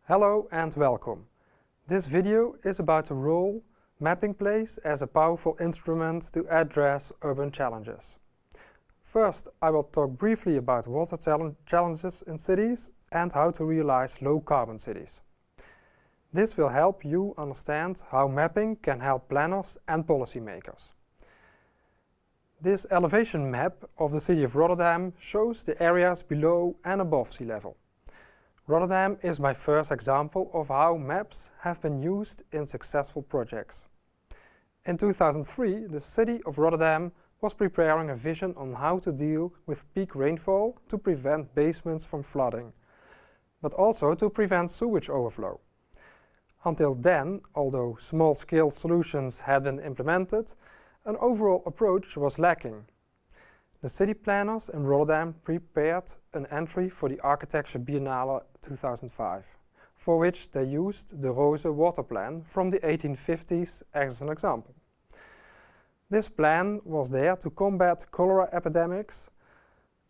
Hello and welcome. This video is about the role mapping plays as a powerful instrument to address urban challenges. First, I will talk briefly about water challenges in cities and how to realize low-carbon cities. This will help you understand how mapping can help planners and policymakers. This elevation map of the city of Rotterdam shows the areas below and above sea level. Rotterdam is my first example of how maps have been used in successful projects. In 2003, the city of Rotterdam was preparing a vision on how to deal with peak rainfall to prevent basements from flooding, but also to prevent sewage overflow. Until then, although small-scale solutions had been implemented, an overall approach was lacking. The city planners in Rotterdam prepared an entry for the Architecture Biennale 2005, for which they used the Rose water plan from the 1850s as an example. This plan was there to combat cholera epidemics,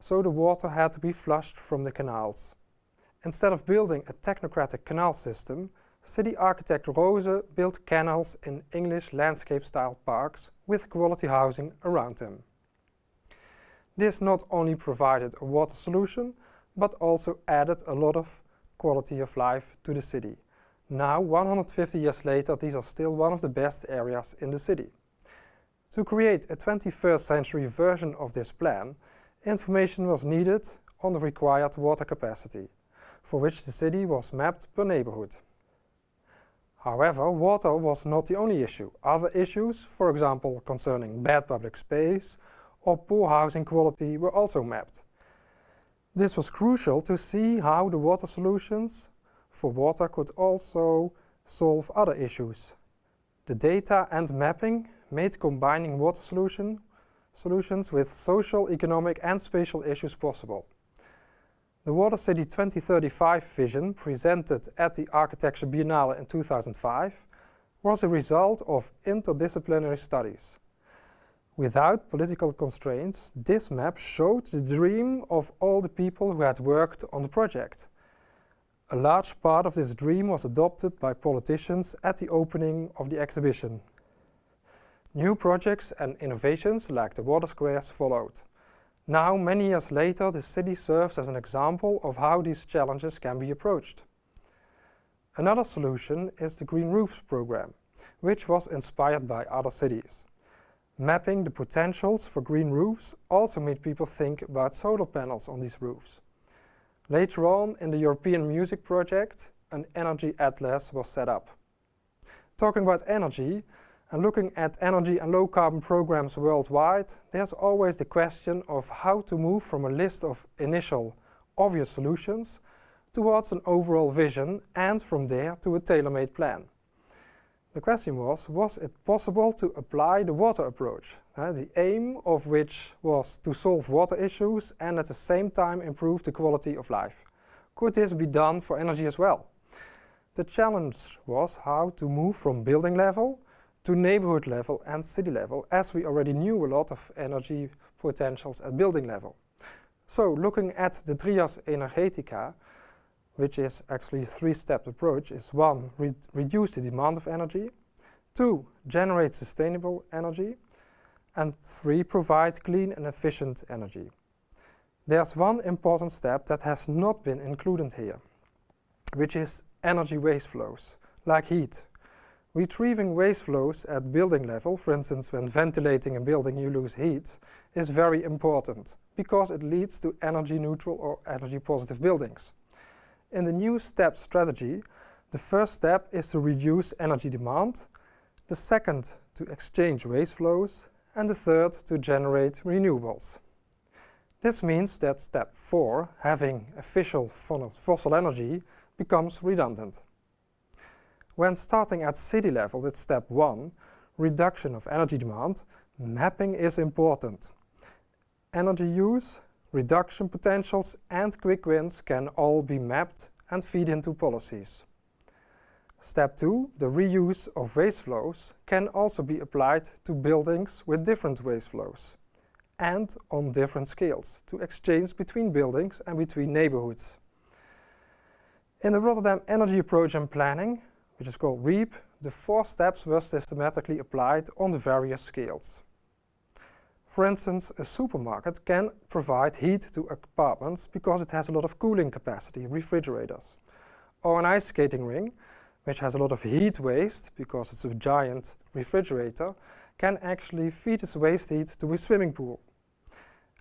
so the water had to be flushed from the canals. Instead of building a technocratic canal system, city architect Rose built canals in English landscape-style parks with quality housing around them. This not only provided a water solution, but also added a lot of quality of life to the city. Now, 150 years later, these are still one of the best areas in the city. To create a 21st century version of this plan, information was needed on the required water capacity, for which the city was mapped per neighborhood. However, water was not the only issue. Other issues, for example concerning bad public space or poor housing quality, were also mapped. This was crucial to see how the water solutions for water could also solve other issues. The data and mapping made combining water solutions with social, economic and spatial issues possible. The Water City 2035 vision presented at the Architecture Biennale in 2005 was a result of interdisciplinary studies. Without political constraints, this map showed the dream of all the people who had worked on the project. A large part of this dream was adopted by politicians at the opening of the exhibition. New projects and innovations like the water squares followed. Now, many years later, the city serves as an example of how these challenges can be approached. Another solution is the Green Roofs program, which was inspired by other cities. Mapping the potentials for green roofs also made people think about solar panels on these roofs. Later on, in the European Music Project, an energy atlas was set up. Talking about energy and looking at energy and low-carbon programs worldwide, there's always the question of how to move from a list of initial, obvious solutions towards an overall vision and from there to a tailor-made plan. The question was it possible to apply the water approach, the aim of which was to solve water issues and at the same time improve the quality of life? Could this be done for energy as well? The challenge was how to move from building level to neighborhood level and city level, as we already knew a lot of energy potentials at building level. So, looking at the Trias Energetica, which is actually a three-step approach, is 1. Reduce the demand of energy, 2. Generate sustainable energy, and 3. Provide clean and efficient energy. There's one important step that has not been included here, which is energy waste flows, like heat. Retrieving waste flows at building level, for instance when ventilating a building you lose heat, is very important because it leads to energy neutral or energy positive buildings. In the new STEP strategy, the first step is to reduce energy demand, the second to exchange waste flows, and the third to generate renewables. This means that step 4, having official fossil energy, becomes redundant. When starting at city level with step 1, reduction of energy demand, mapping is important. Energy use, reduction potentials and quick wins can all be mapped and feed into policies. Step 2, the reuse of waste flows, can also be applied to buildings with different waste flows. and on different scales to exchange between buildings and between neighborhoods. In the Rotterdam Energy Approach and Planning, which is called REAP, the 4 steps were systematically applied on the various scales. For instance, a supermarket can provide heat to apartments because it has a lot of cooling capacity, refrigerators. Or an ice skating ring, which has a lot of heat waste because it's a giant refrigerator, can actually feed its waste heat to a swimming pool.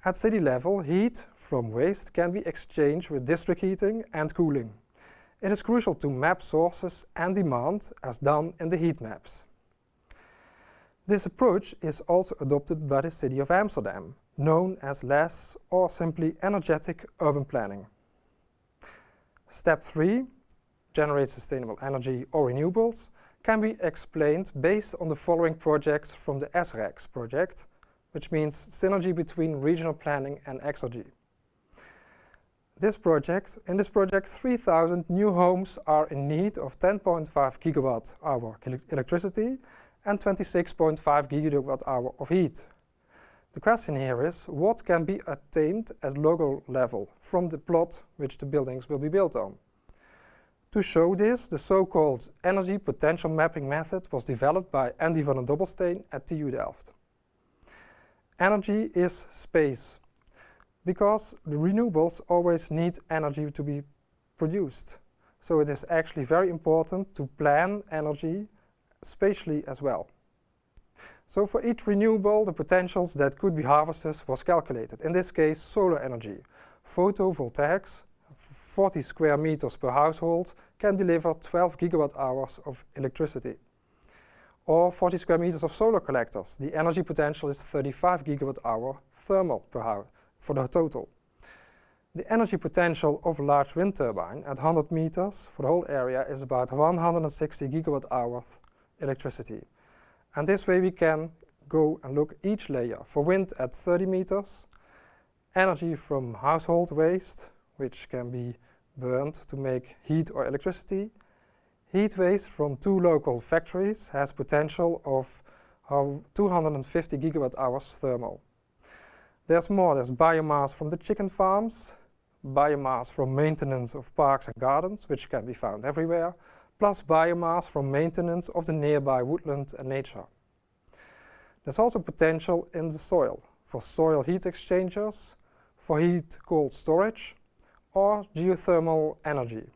At city level, heat from waste can be exchanged with district heating and cooling. It is crucial to map sources and demand as done in the heat maps. This approach is also adopted by the city of Amsterdam, known as LES or simply Energetic Urban Planning. Step 3, generate sustainable energy or renewables, can be explained based on the following projects from the SREX project, which means Synergy between Regional Planning and Exergy. In this project, 3,000 new homes are in need of 10.5 gigawatt-hour electricity and 26.5 gigawatt-hour of heat. The question here is, what can be attained at local level from the plot which the buildings will be built on? To show this, the so-called energy potential mapping method was developed by Andy van den Dobbelsteen at TU Delft. Energy is space, because the renewables always need energy to be produced. So it is actually very important to plan energy spatially as well. So for each renewable, the potentials that could be harvested was calculated. In this case, solar energy. Photovoltaics, 40 square meters per household, can deliver 12 gigawatt hours of electricity. Or 40 square meters of solar collectors. The energy potential is 35 gigawatt hour thermal per hour for the total. The energy potential of a large wind turbine at 100 meters for the whole area is about 160 gigawatt hours electricity. And this way we can go and look each layer. For wind at 30 meters, energy from household waste, which can be burned to make heat or electricity. Heat waste from 2 local factories has potential of 250 gigawatt hours thermal. There's more. There's biomass from the chicken farms, biomass from maintenance of parks and gardens, which can be found everywhere, plus biomass from maintenance of the nearby woodland and nature. There's also potential in the soil for soil heat exchangers, for heat cold storage, or geothermal energy.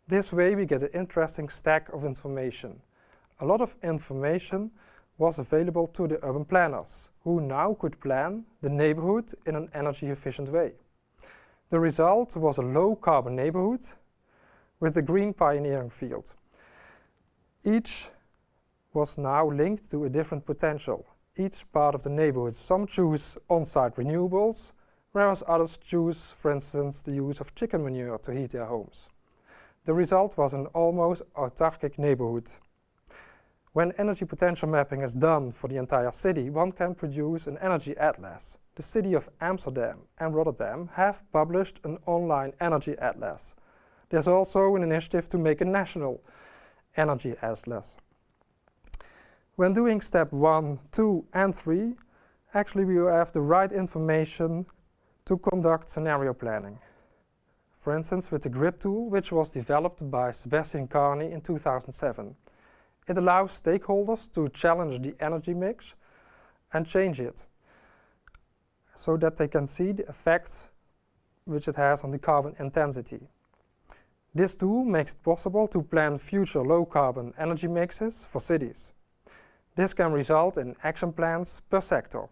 This way we get an interesting stack of information. A lot of information was available to the urban planners, who now could plan the neighborhood in an energy efficient way. The result was a low carbon neighborhood with the green pioneering field. Each was now linked to a different potential. Each part of the neighborhood, some choose on-site renewables, whereas others choose, for instance, the use of chicken manure to heat their homes. The result was an almost autarkic neighborhood. When energy potential mapping is done for the entire city, one can produce an energy atlas. The city of Amsterdam and Rotterdam have published an online energy atlas. There's also an initiative to make a national energy atlas. When doing step 1, 2, and 3, actually we have the right information to conduct scenario planning. For instance, with the GRIP tool, which was developed by Sebastian Carney in 2007. It allows stakeholders to challenge the energy mix and change it, so that they can see the effects which it has on the carbon intensity. This tool makes it possible to plan future low-carbon energy mixes for cities. This can result in action plans per sector.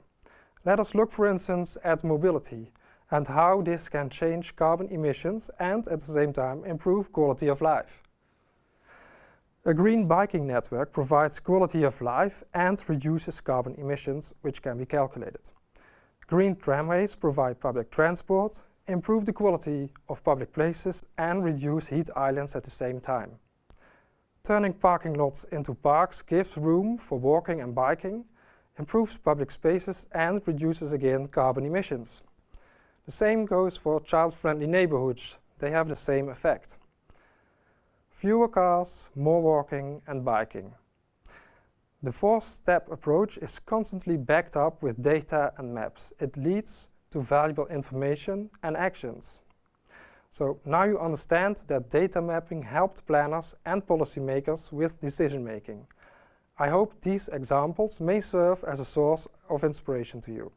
Let us look, for instance, at mobility and how this can change carbon emissions and at the same time improve quality of life. A green biking network provides quality of life and reduces carbon emissions, which can be calculated. Green tramways provide public transport, improve the quality of public places and reduce heat islands at the same time. Turning parking lots into parks gives room for walking and biking, improves public spaces and reduces again carbon emissions. The same goes for child-friendly neighborhoods. They have the same effect. Fewer cars, more walking and biking. The four-step approach is constantly backed up with data and maps. It leads to valuable information and actions. So now you understand that data mapping helped planners and policymakers with decision making. I hope these examples may serve as a source of inspiration to you.